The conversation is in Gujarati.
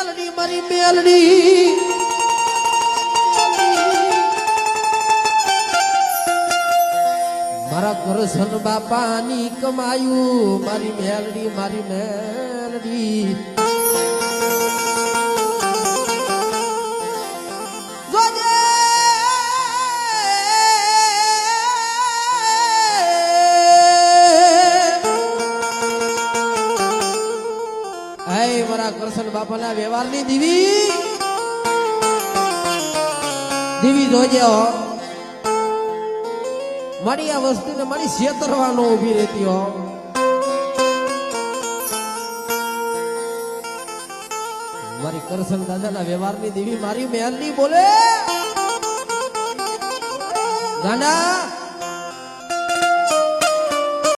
મેલડી મારી મેલડી મારા કરશન બાપાની કમાયું મારી મેલડી મારી મેલડી મારા કરશન બાપાના વ્યવહારની દીવી દીવી જોજે હો મારી આ વસ્તુને મારી છેતરવાનો ઉભી રહેતી હો મારી કરશન દાદાના વ્યવહારની દીવી મારી મહેલની બોલે ગાના